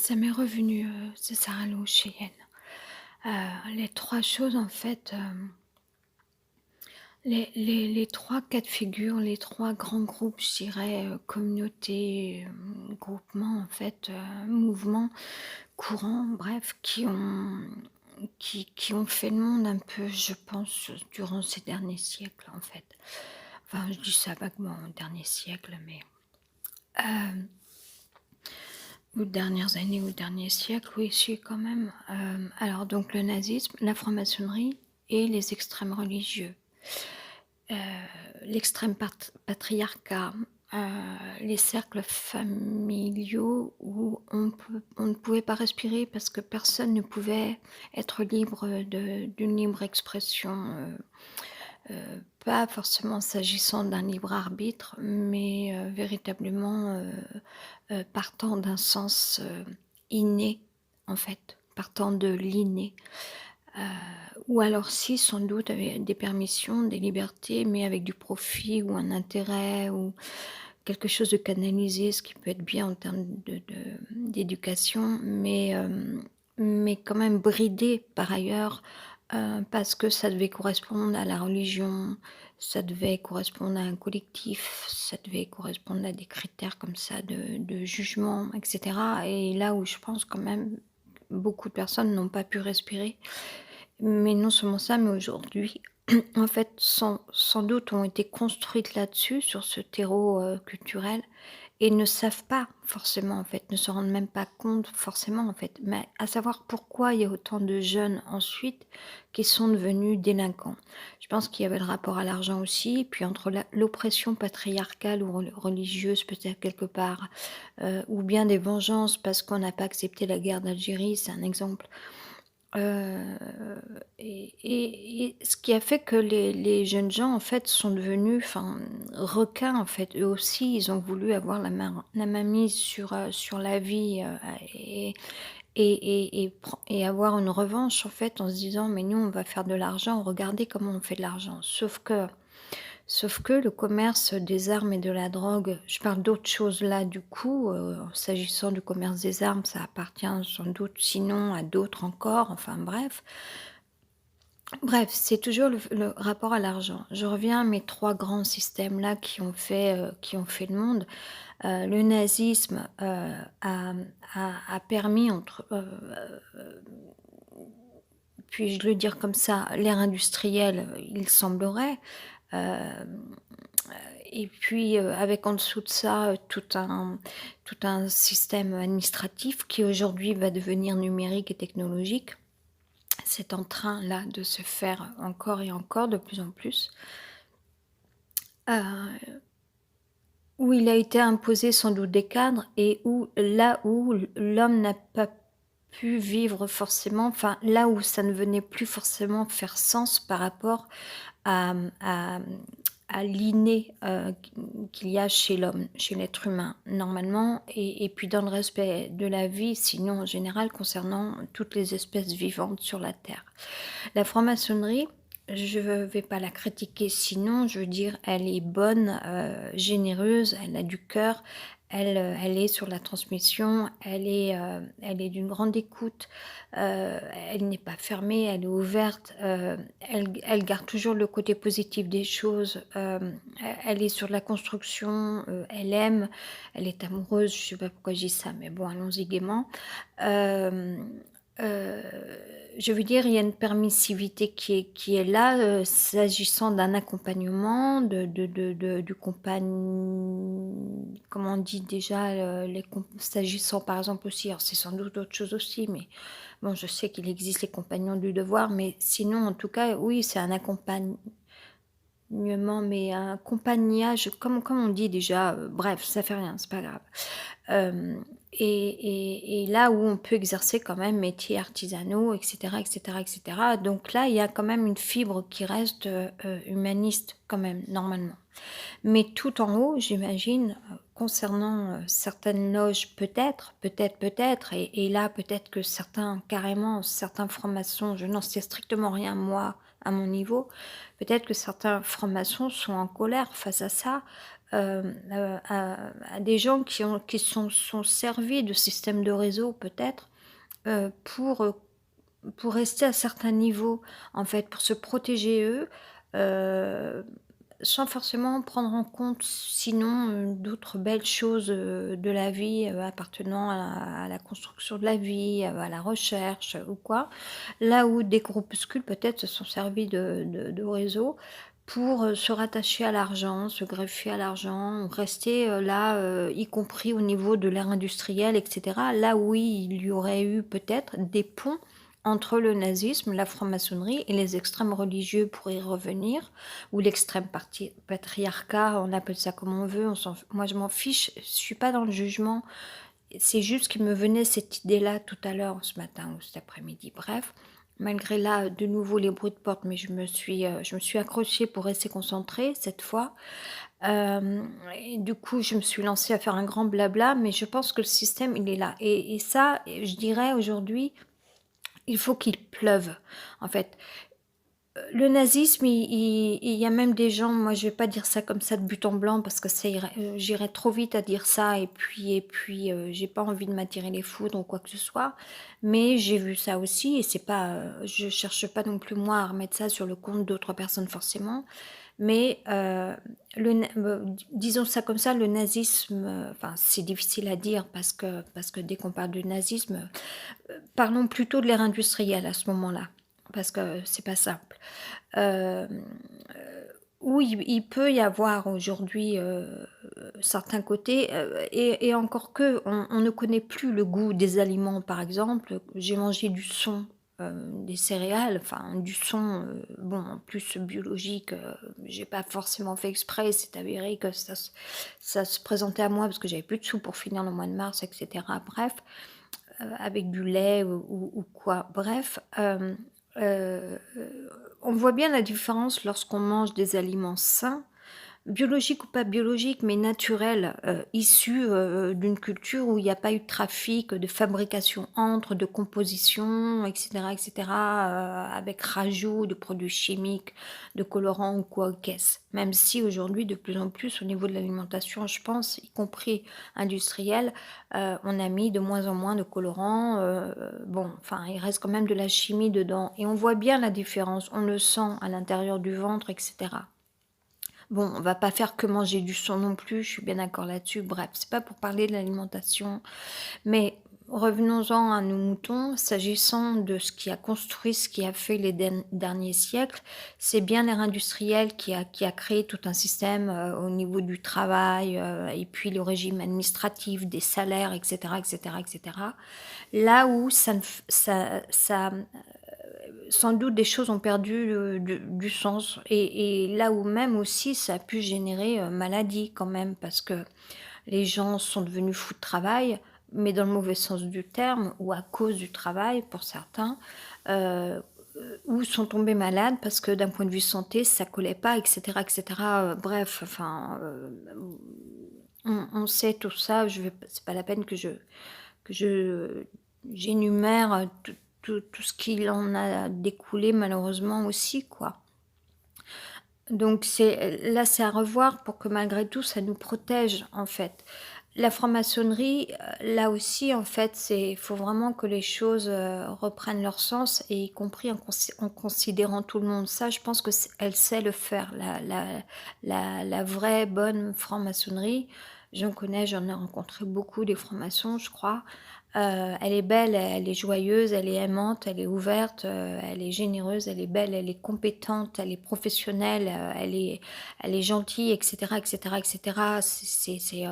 Ça m'est revenu, c'est Sarah Lou Cheyenne. Les 3 choses en fait, les 3 cas de figure, les 3 grands groupes, je dirais, communautés, groupements en fait, mouvements, courants, bref, qui ont fait le monde un peu, je pense, durant ces derniers siècles en fait. Enfin, je dis ça vaguement, dernier siècle, mais, hem ou dernières années ou dernier siècle, oui, si quand même. Alors donc le nazisme, la franc-maçonnerie et les extrêmes religieux. Heu, L'extrême patriarcat, les cercles familiaux où on ne pouvait pas respirer parce que personne ne pouvait être libre d'une libre expression, pas forcément s'agissant d'un libre arbitre, mais véritablement, partant d'un sens, inné, en fait, partant de l'inné. Heu, ou alors si, sans doute avec des permissions, des libertés, mais avec du profit ou un intérêt ou quelque chose de canalisé, ce qui peut être bien en termes d'éducation, mais quand même bridé par ailleurs, parce que ça devait correspondre à la religion, ça devait correspondre à un collectif, ça devait correspondre à des critères comme ça de jugement et cetera, et là où je pense quand même beaucoup de personnes n'ont pas pu respirer. Mais non seulement ça, mais aujourd'hui, en fait, sans doute ont été construites là-dessus, sur ce terreau, culturel, et ne savent pas forcément, en fait, ne se rendent même pas compte forcément, en fait, mais à savoir pourquoi il y a autant de jeunes ensuite qui sont devenus délinquants. Je pense qu'il y avait le rapport à l'argent aussi, puis entre l'oppression patriarcale ou religieuse peut-être quelque part, ou bien des vengeances parce qu'on n'a pas accepté la guerre d'Algérie, c'est un exemple. Heu et ce qui a fait que les jeunes gens, en fait, sont devenus, enfin, requins, en fait. Eux aussi, ils ont voulu avoir la mainmise sur la vie, et avoir une revanche, en fait, en se disant: «Mais nous, on va faire de l'argent, regardez comment on fait de l'argent». Sauf que le commerce des armes et de la drogue, je parle d'autre chose là du coup, s'agissant du commerce des armes, ça appartient sans doute sinon à d'autres encore, enfin bref. Bref, c'est toujours le rapport à l'argent. Je reviens à mes 3 grands systèmes là qui ont fait le monde. Le nazisme, a permis puis-je le dire comme ça, l'ère industrielle, il semblerait. Hem, et puis, avec en dessous de ça, tout un système administratif qui aujourd'hui va devenir numérique et technologique. C'est en train là de se faire encore et encore de plus en plus. Heu, où il a été imposé sans doute des cadres et où l'homme n'a pas pu vivre forcément, enfin là où ça ne venait plus forcément faire sens par rapport à, à l'inné, qu'il y a chez l'homme, chez l'être humain, normalement, et puis dans le respect de la vie, sinon en général concernant toutes les espèces vivantes sur la terre. La franc-maçonnerie, je vais pas la critiquer, sinon je veux dire elle est bonne, généreuse, elle a du cœur, elle est sur la transmission, elle est d'une grande écoute, elle n'est pas fermée, elle est ouverte, elle garde toujours le côté positif des choses, elle est sur la construction, elle aime, elle est amoureuse, je sais pas pourquoi je dis ça, mais bon, allons-y gaiement. Hem, heu, je veux dire, il y a une permissivité qui est là, s'agissant d'un accompagnement, du comment on dit déjà, s'agissant par exemple aussi, alors c'est sans doute autre chose aussi, mais bon, je sais qu'il existe les compagnons du devoir, mais sinon en tout cas, oui, c'est un accompagnement, mais un compagnage, comme on dit déjà, bref, ça fait rien, c'est pas grave. Hem et là où on peut exercer quand même métiers artisanaux et cetera et cetera. Donc là, il y a quand même une fibre qui reste, humaniste quand même, normalement. Mais tout en haut, j'imagine, concernant, certaines loges peut-être et là, peut-être que certains carrément, certains francs-maçons, je n'en sais strictement rien moi, à mon niveau, peut-être que certains francs-maçons sont en colère face à ça, à des gens qui sont servis de systèmes de réseau peut-être, pour rester à certains niveaux, en fait, pour se protéger eux, heu, sans forcément prendre en compte sinon, d'autres belles choses, de la vie, appartenant à la construction de la vie, à la recherche, ou quoi. Là où des groupuscules peut-être se sont servis de réseaux pour, se rattacher à l'argent, se greffer à l'argent, rester, là, y compris au niveau de l'ère industrielle et cetera. Là où il y aurait eu peut-être des ponts entre le nazisme, la franc-maçonnerie et les extrêmes religieux pour y revenir, ou l'extrême parti patriarcat, on appelle ça comme on veut, on s'en f moi je m'en fiche, je suis pas dans le jugement. C'est juste qu'il me venait cette idée-là tout à l'heure, ce matin ou cet après-midi. Bref, malgré là, de nouveau les bruits de porte, mais je me suis accrochée pour rester concentrée cette fois. Et du coup, je me suis lancée à faire un grand blabla, mais je pense que le système, il est là et ça, je dirais aujourd'hui, il faut qu'il pleuve, en fait. Le nazisme, il y a même des gens, moi je vais pas dire ça comme ça de but en blanc parce que ça irait, j'irais trop vite à dire ça et puis, j'ai pas envie de m'attirer les foudres ou quoi que ce soit. Mais j'ai vu ça aussi et c'est pas, je cherche pas non plus moi à remettre ça sur le compte d'autres personnes forcément. Mais, disons ça comme ça, le nazisme, enfin c'est difficile à dire parce que dès qu'on parle de nazisme, parlons plutôt de l'ère industrielle à ce moment-là, parce que c'est pas simple. Hem, où il peut y avoir aujourd'hui, certains côtés, et encore que, on ne connaît plus le goût des aliments, par exemple. J'ai mangé du son, des céréales, enfin du son, bon, en plus biologique, j'ai pas forcément fait exprès, c'est avéré que ça se présentait à moi parce que j'avais plus de sous pour finir le mois de mars et cetera. Bref, avec du lait ou quoi. Bref, on voit bien la différence lorsqu'on mange des aliments sains, biologiques ou pas biologiques, mais naturels, issus, d'une culture où il y a pas eu de trafic, de fabrication entre, de composition et cetera, avec rajout de produits chimiques, de colorants ou quoi qu'est-ce. Même si aujourd'hui, de plus en plus, au niveau de l'alimentation, je pense, y compris industrielle, on a mis de moins en moins de colorants, bon, enfin, il reste quand même de la chimie dedans et on voit bien la différence, on le sent à l'intérieur du ventre et cetera. Bon, on va pas faire que manger du son non plus, je suis bien d'accord là-dessus. Bref, c'est pas pour parler de l'alimentation, mais revenons-en à nos moutons. S'agissant de ce qui a construit, ce qui a fait les derniers siècles, c'est bien l'ère industrielle qui a créé tout un système, au niveau du travail, et puis le régime administratif, des salaires, etc., etc., etc. Là où ça ne f ça sans doute des choses ont perdu, du sens et là où même aussi ça a pu générer, maladie quand même parce que les gens sont devenus fous de travail, mais dans le mauvais sens du terme ou à cause du travail pour certains, heu, ou sont tombés malades parce que d'un point de vue santé ça collait pas et cetera, bref, enfin, on sait tout ça, je vais p c'est pas la peine que je j'énumère, tout ce qu'il en a découlé malheureusement aussi, quoi. Donc là, c'est à revoir pour que malgré tout, ça nous protège, en fait. La franc-maçonnerie, là aussi, en fait, c'est faut vraiment que les choses, reprennent leur sens et y compris en considérant tout le monde. Ça, je pense que elle sait le faire, la vraie bonne franc-maçonnerie. J'en connais, j'en ai rencontré beaucoup des francs-maçons, je crois. Elle est belle, elle est joyeuse, elle est aimante, elle est ouverte, elle est généreuse, elle est belle, elle est compétente, elle est professionnelle, elle est gentille et cetera et cetera et cetera.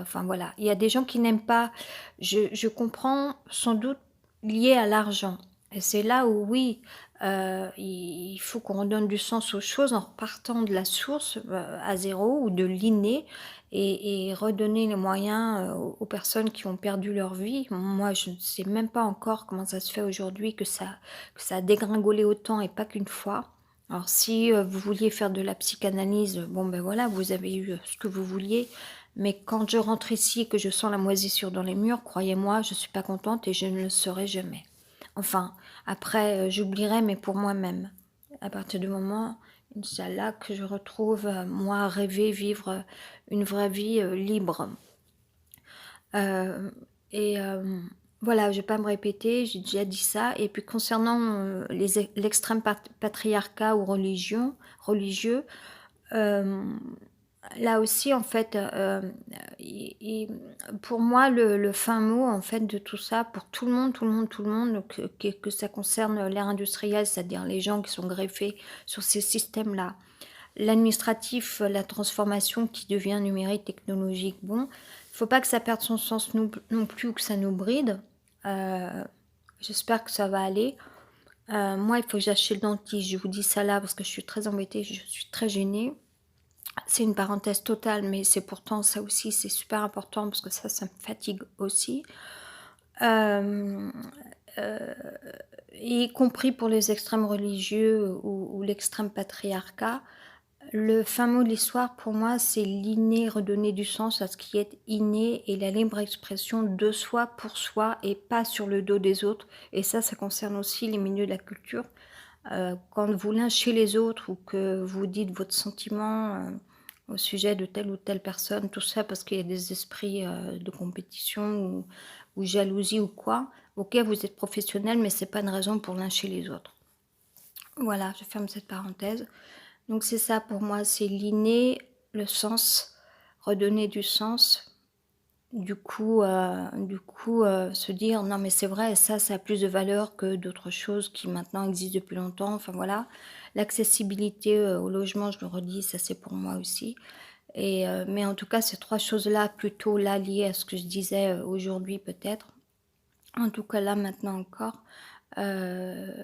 Enfin voilà. Il y a des gens qui n'aiment pas. Je comprends sans doute lié à l'argent et c'est là où oui, il faut qu'on redonne du sens aux choses en repartant de la source, à zéro ou de l'inné et redonner les moyens, aux personnes qui ont perdu leur vie. Moi, je ne sais même pas encore comment ça se fait aujourd'hui que ça a dégringolé autant et pas qu'une fois. Alors si, vous vouliez faire de la psychanalyse, bon, ben, voilà, vous avez eu, ce que vous vouliez. Mais quand je rentre ici et que je sens la moisissure dans les murs, croyez-moi, je suis pas contente et je ne le serai jamais. Enfin, après, j'oublierai, mais pour moi-même. À partir du moment Inch'Allah, que je retrouve, moi, rêver, vivre, une vraie vie, libre. Heu et voilà, je vais pas me répéter, j'ai déjà dit ça et puis concernant, l'extrême patriarcat ou religieux, hem, là aussi en fait, i pour moi le fin mot en fait de tout ça, pour tout le monde, tout le monde, tout le monde, donc que ça concerne l'ère industrielle, c'est-à-dire les gens qui sont greffés sur ces systèmes-là. L'administratif, la transformation qui devient numérique, technologique, bon, il faut pas que ça perde son sens non plus ou que ça nous bride. Heu, J'espère que ça va aller. Moi, il faut que j'aille chez le dentiste. Je vous dis ça là parce que je suis très embêtée, je suis très gênée. C'est une parenthèse totale, mais c'est pourtant ça aussi, c'est super important parce que ça me fatigue aussi. Hem, heu, y compris pour les extrêmes religieux ou l'extrême patriarcat. Le fin mot de l'histoire pour moi, c'est l'inné, redonner du sens à ce qui est inné et la libre expression de soi pour soi et pas sur le dos des autres et ça concerne aussi les milieux de la culture. Quand vous lynchez les autres ou que vous dites votre sentiment, au sujet de telle ou telle personne, tout ça parce qu'il y a des esprits, de compétition ou jalousie ou quoi, OK, vous êtes professionnel, mais c'est pas une raison pour lyncher les autres. Voilà, je ferme cette parenthèse. Donc c'est ça pour moi, c'est l'inné, le sens, redonner du sens. Se dire: «Non mais c'est vrai, ça a plus de valeur que d'autres choses qui maintenant existent depuis longtemps», enfin voilà. L'accessibilité, au logement, je le redis, ça c'est pour moi aussi mais en tout cas ces 3 choses-là, plutôt là liées à ce que je disais, aujourd'hui peut-être, en tout cas là maintenant encore, heu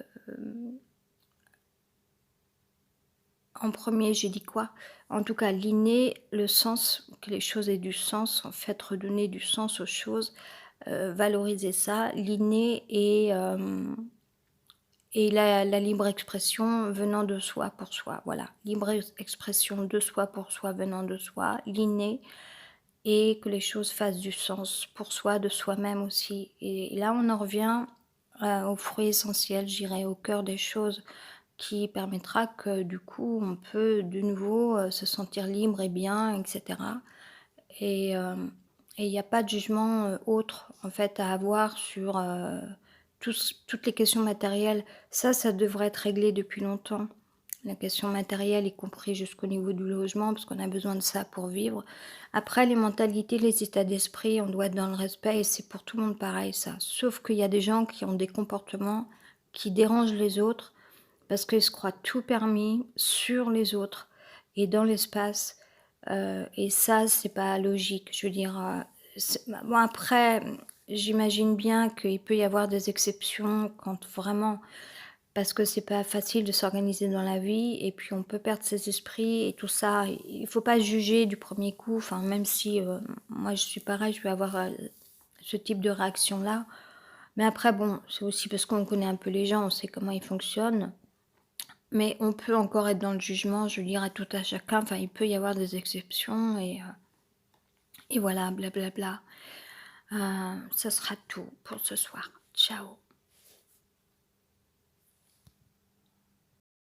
en premier j'ai dit quoi? En tout cas, l'inné, le sens, que les choses aient du sens, en fait, redonner du sens aux choses, valoriser ça, l'inné et la libre expression venant de soi pour soi, voilà. Libre expression de soi pour soi, venant de soi, l'inné et que les choses fassent du sens pour soi, de soi-même aussi et là, on en revient, au fruit essentiel, je dirais, au cœur des choses qui permettra que, du coup, on peut de nouveau, se sentir libre et bien et cetera et hem et il y a pas de jugement, autre, en fait, à avoir sur, toutes les questions matérielles. Ça devrait être réglé depuis longtemps. La question matérielle, y compris jusqu'au niveau du logement, parce qu'on a besoin de ça pour vivre. Après, les mentalités, les états d'esprit, on doit être dans le respect et c'est pour tout le monde pareil ça. Sauf qu'il y a des gens qui ont des comportements qui dérangent les autres parce qu'ils se croient tout permis sur les autres et dans l'espace, et ça, c'est pas logique. Je veux dire, bon après, j'imagine bien qu'il peut y avoir des exceptions quand vraiment parce que c'est pas facile de s'organiser dans la vie et puis on peut perdre ses esprits et tout ça. Il faut pas juger du premier coup, enfin même si, moi je suis pareil, je vais avoir, ce type de réaction-là. Mais après bon, c'est aussi parce qu'on connaît un peu les gens, on sait comment ils fonctionnent. Mais on peut encore être dans le jugement, je veux dire à tout à chacun, enfin il peut y avoir des exceptions et voilà, blablabla. Ça sera tout pour ce soir. Ciao.